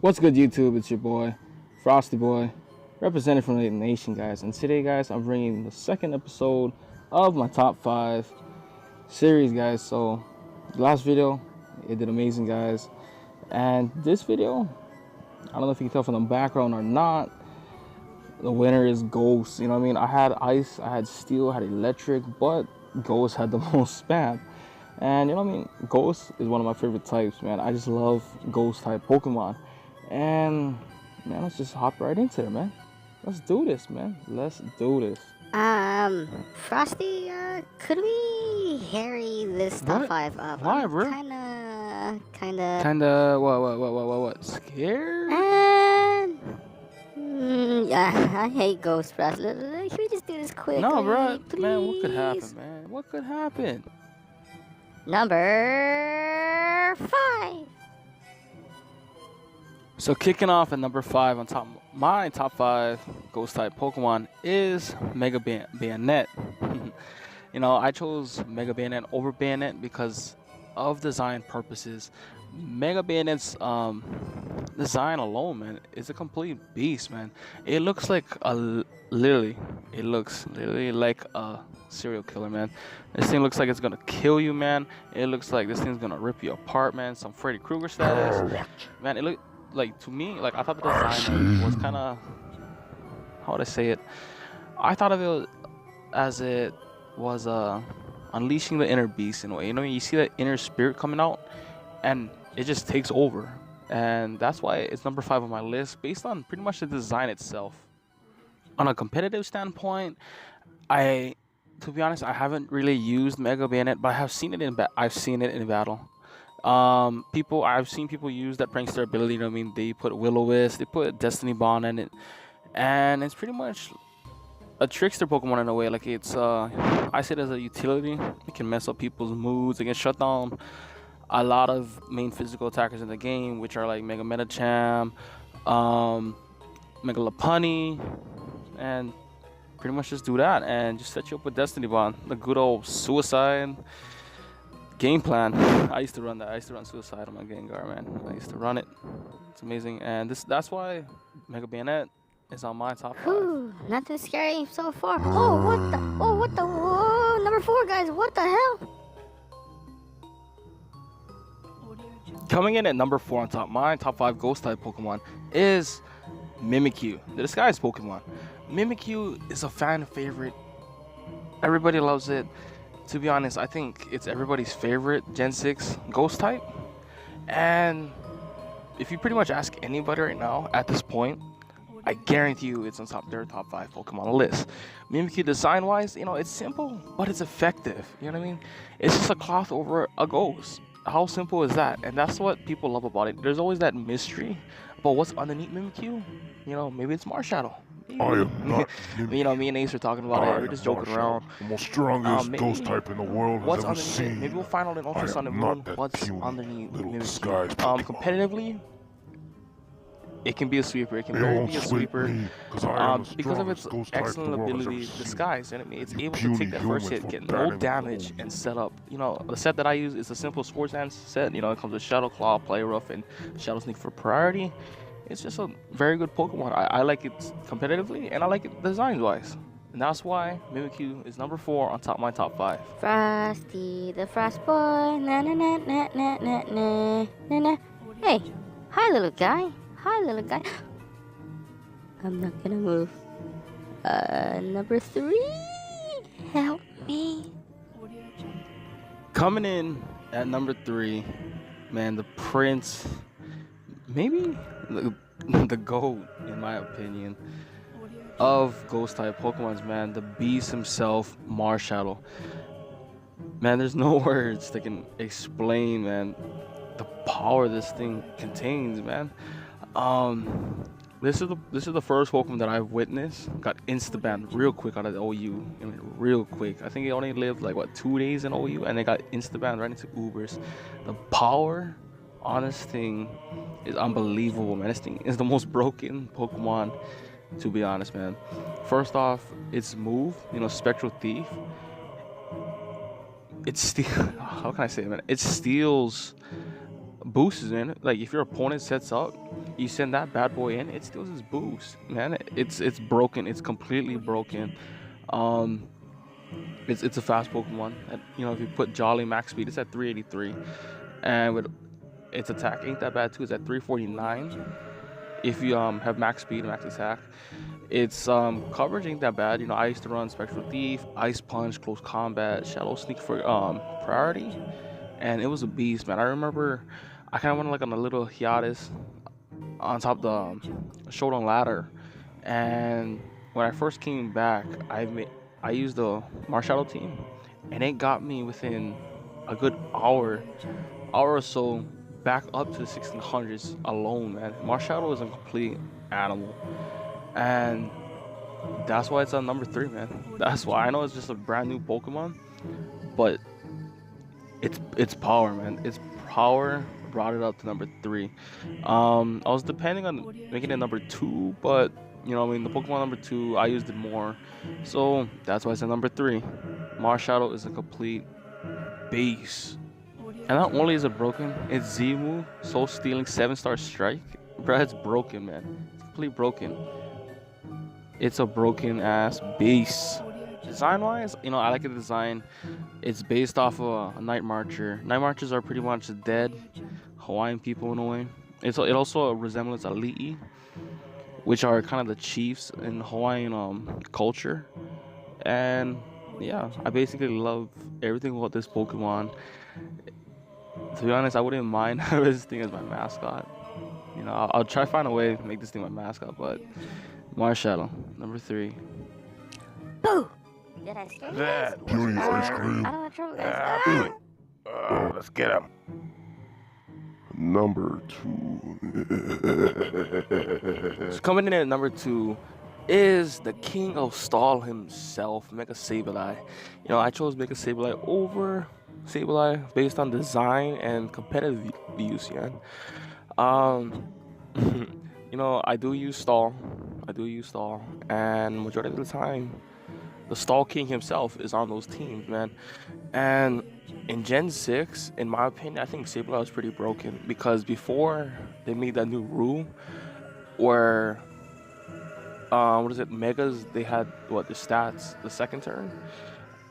What's good, YouTube? It's your boy, Frostyboy, representing from the nation, guys. And today, guys, I'm bringing the second episode of my top 5 series, guys. So, the last video, it did amazing, guys. And this video, I don't know if you can tell from the background or not, the winner is Ghost. You know what I mean? I had Ice, I had Steel, I had Electric, but Ghost had the most spam. And you know what I mean? Ghost is one of my favorite types, man. I just love Ghost type Pokemon. And man, let's just hop right into it, man. Let's do this, man. Let's do this. Frosty, could we harry this top What? 5 up? Why, bro? Kinda. What? Scared? Yeah, I hate Ghost Frosty. Should we just do this quick? No, bro. Please? Man, what could happen, man? What could happen? Number 5. So kicking off at number 5 on top, my top 5 Ghost type Pokemon is Mega Bayonet. You know, I chose Mega Bayonet over Bayonet because of design purposes. Mega Bayonet's design alone, man, is a complete beast, man. It looks like it looks literally like a serial killer, man. This thing looks like it's gonna kill you, man. It looks like this thing's gonna rip you apart, man. Some Freddy Krueger status, man. It looked like, to me, like, I thought the design was kind of, how would I say it? I thought of it as it was unleashing the inner beast in a way. You know, you see that inner spirit coming out, and it just takes over. And that's why it's number 5 on my list, based on pretty much the design itself. On a competitive standpoint, to be honest, I haven't really used Mega Bayonet, but I have seen it in battle. I've seen people use that prankster ability. You know what I mean? They put Will-O-Wisp, they put Destiny Bond in it, and it's pretty much a trickster Pokemon in a way. Like, it's I see it as a utility. It can mess up people's moods. It can shut down a lot of main physical attackers in the game, which are like Mega Metacham, Mega Lopunny, and pretty much just do that and just set you up with Destiny Bond. The good old suicide game plan. I used to run that. I used to run Suicide on my Gengar, man. I used to run it. It's amazing, and that's why Mega Bayonet is on my top 5. Whew, nothing scary so far. Whoa, number 4, guys, what the hell? Coming in at number 4 on my top 5 Ghost type Pokemon is Mimikyu, the disguise Pokemon. Mimikyu is a fan favorite. Everybody loves it. To be honest, I think it's everybody's favorite Gen 6 Ghost type. And if you pretty much ask anybody right now at this point, I guarantee you it's on their top 5 Pokemon list. Mimikyu design-wise, you know, it's simple, but it's effective. You know what I mean? It's just a cloth over a ghost. How simple is that? And that's what people love about it. There's always that mystery about what's underneath Mimikyu. You know, maybe it's Marshadow. I am not. You know, me and Ace are talking about it. We're just joking around. The most strongest ghost type in the world What's has ever underneath seen. it? Maybe we'll find out in Ultra Sun and Moon what's underneath Mimikyu. Competitively, it can be a sweeper. It can be a sweeper because of its excellent ability disguise. And it's able to take that first hit, get no damage, and set up. You know, the set that I use is a simple Sports Dance set. You know, it comes with Shadow Claw, Play Rough, and Shadow Sneak for priority. It's just a very good Pokemon. I like it competitively, and I like it design-wise. And that's why Mimikyu is number 4 on my top 5. Frosty the Frost Boy, na na na na na na na na na. Hey, hi little guy. I'm not gonna move. Number 3. Help me. Coming in at number 3, man, the Prince, maybe the GOAT, in my opinion, of Ghost type Pokemons, man, the beast himself, Marshadow. Man, there's no words that can explain, man, the power this thing contains, man. This is the first Pokemon that I've witnessed got insta-banned real quick out of the OU. I mean, real quick. I think it only lived like, what, 2 days in OU, and they got insta-banned right into Ubers. The power on this thing is unbelievable, man. This thing is the most broken Pokemon, to be honest, man. First off, its move, you know, Spectral Thief. How can I say it, man? It steals boosts, man. Like, if your opponent sets up you send that bad boy in, it steals his boost, man. It's broken. It's completely broken. Um, it's a fast Pokemon. And, you know, if you put Jolly max speed, it's at 383, and with its attack ain't that bad too. It's at 349. If you have max speed, max attack, its coverage ain't that bad. You know, I used to run Spectral Thief, Ice Punch, Close Combat, Shadow Sneak for priority, and it was a beast, man. I remember I kind of went like on a little hiatus on top of the Shodan ladder, and when I first came back, I used the Marshadow team, and it got me within a good hour or so back up to the 1600s alone, man. Marshadow is a complete animal, and that's why it's on number 3, man. That's why I know it's just a brand new Pokemon, but it's power, man. Its power brought it up to number 3. I was depending on making it number 2, but you know, I mean, the Pokemon number 2, I used it more, so that's why it's at number 3. Marshadow is a complete beast. And not only is it broken, it's Z-move, Soul Stealing, 7-star strike. Bruh, it's broken, man. It's completely broken. It's a broken ass beast. Design wise, you know, I like the design. It's based off of a Night Marcher. Night Marchers are pretty much dead Hawaiian people in a way. It also resembles Ali'i, which are kind of the chiefs in Hawaiian culture. And yeah, I basically love everything about this Pokemon. To be honest, I wouldn't mind having this thing as my mascot. You know, I'll try to find a way to make this thing my mascot, but Marshadow, number 3. Boo! Did I scare you guys? Beauty ice cream. I don't have trouble, guys. Let's get him. Number 2. So coming in at number 2 is the king of stall himself, Mega Sableye. You know, I chose Mega Sableye over Sableye based on design and competitive use, yeah. You know, I do use stall, and majority of the time, the stall king himself is on those teams, man. And in Gen 6, in my opinion, I think Sableye was pretty broken because before they made that new rule where Megas, they had the stats, the second turn.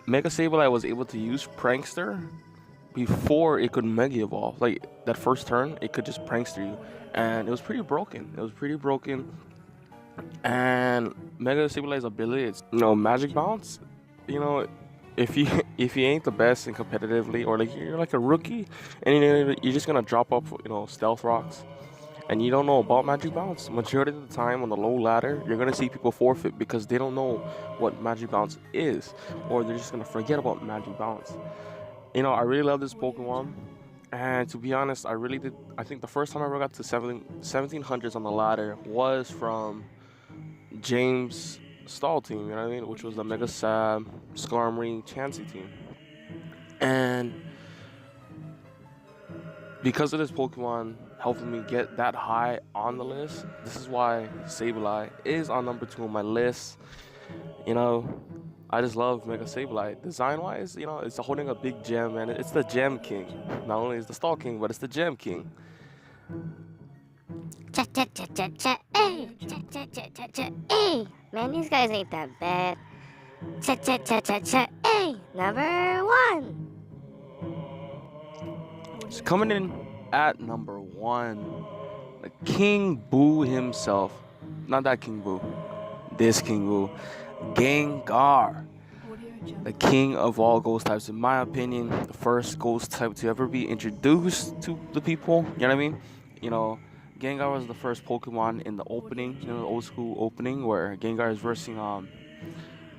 Mega Sableye was able to use Prankster before it could Mega Evolve. Like that first turn, it could just Prankster you, and it was pretty broken. And Mega Sableye's ability, it's, you know, Magic Bounce. You know, if you ain't the best in competitively, or like you're like a rookie, and you're just gonna drop up, you know, Stealth Rocks, and you don't know about Magic Bounce, majority of the time on the low ladder, you're gonna see people forfeit because they don't know what Magic Bounce is, or they're just gonna forget about Magic Bounce. You know, I really love this Pokemon, and to be honest, I really did. I think the first time I ever got to 1700s on the ladder was from James' stall team, you know what I mean, which was the Mega Sab, Skarmory, Chansey team. And because of this Pokemon helping me get that high on the list, this is why Sableye is on number 2 on my list. You know, I just love Mega Sableye. Design-wise, you know, it's holding a big gem, and it's the Gem King. Not only is the Stall King, but it's the Gem King. Hey, man, these guys ain't that bad. Hey, number 1. So coming in at number 1, the King Boo himself. Not that King Boo. This King Boo. Gengar. The king of all ghost types, in my opinion. The first ghost type to ever be introduced to the people. You know what I mean? You know, Gengar was the first Pokemon in the opening, you know, the old school opening, where Gengar is versing not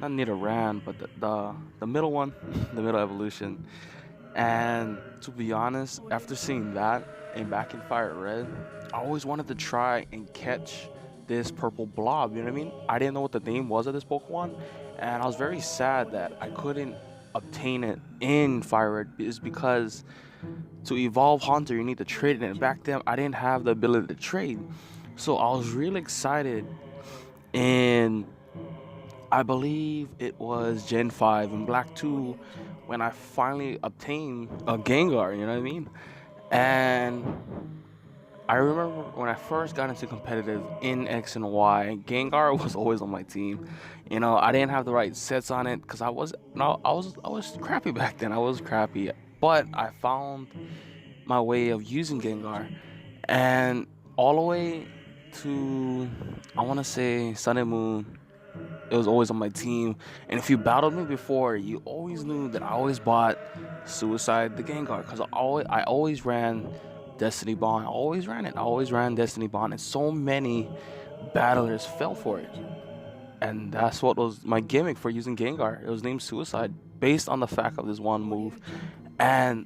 Nidoran, but the middle one, the middle evolution. And to be honest, after seeing that and back in Fire Red, I always wanted to try and catch this purple blob, you know what I mean? I didn't know what the name was of this Pokemon, and I was very sad that I couldn't obtain it in Fire Red, is because to evolve Haunter, you need to trade it, and back then I didn't have the ability to trade. So I was really excited, and I believe it was Gen 5 in Black 2 when I finally obtained a Gengar, you know what I mean? And I remember when I first got into competitive in X and Y, Gengar was always on my team. You know, I didn't have the right sets on it because I was no, I was crappy back then. I was crappy, but I found my way of using Gengar, and all the way to I want to say Sun and Moon. It was always on my team, and if you battled me before, you always knew that I always bought Suicide the Gengar because I always ran Destiny Bond. I always ran it. I always ran Destiny Bond, and so many battlers fell for it. And that's what was my gimmick for using Gengar. It was named Suicide, based on the fact of this one move, and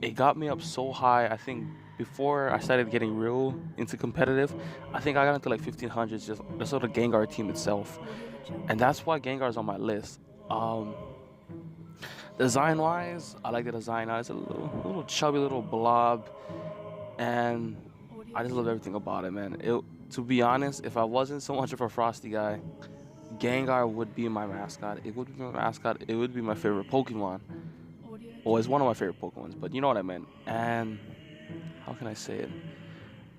it got me up so high. I think before I started getting real into competitive, I think I got into like 1500s just on the Gengar team itself, and that's why Gengar is on my list. Um, Design wise, I like the design. It's a little chubby little blob, and I just love everything about it, man. To be honest, if I wasn't so much of a Frosty guy, Gengar would be my mascot. It would be my mascot. It would be my favorite Pokemon. Well, it's one of my favorite Pokemons, but you know what I meant. And how can I say it?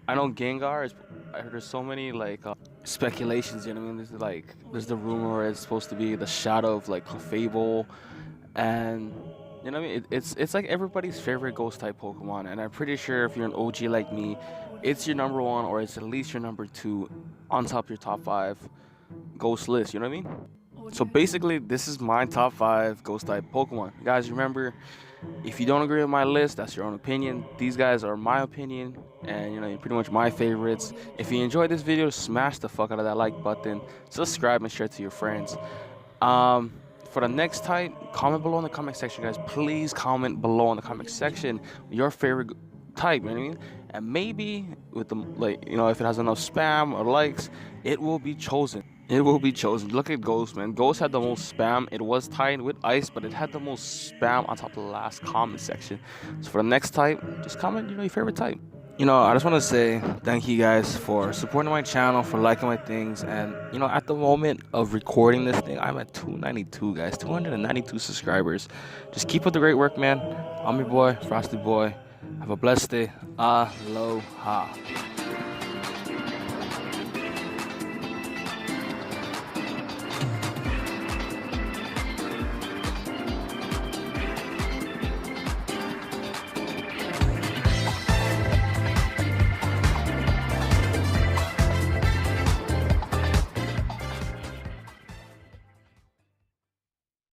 I know Gengar is. I heard there's so many like speculations. You know what I mean? There's the rumor it's supposed to be the shadow of like Clefable, and you know what I mean. It's like everybody's favorite Ghost type Pokemon, and I'm pretty sure if you're an OG like me, it's your number one or it's at least your number two on top of your top five Ghost list. You know what I mean? So basically, this is my top 5 Ghost type Pokemon. Guys, remember, if you don't agree with my list, that's your own opinion. These guys are my opinion, and you know, pretty much my favorites. If you enjoyed this video, smash the fuck out of that like button, subscribe, and share it to your friends. For the next type, comment below in the comment section, guys. Please comment below in the comment section your favorite type. You know what I mean? And maybe with the if it has enough spam or likes, it will be chosen. It will be chosen. Look at Ghost, man. Ghost had the most spam. It was tied with Ice, but it had the most spam on top of the last comment section. So for the next type, just comment, your favorite type. I just want to say thank you guys for supporting my channel, for liking my things. And, at the moment of recording this thing, I'm at 292, guys. 292 subscribers. Just keep up the great work, man. I'm your boy, Frosty Boy. Have a blessed day. Aloha.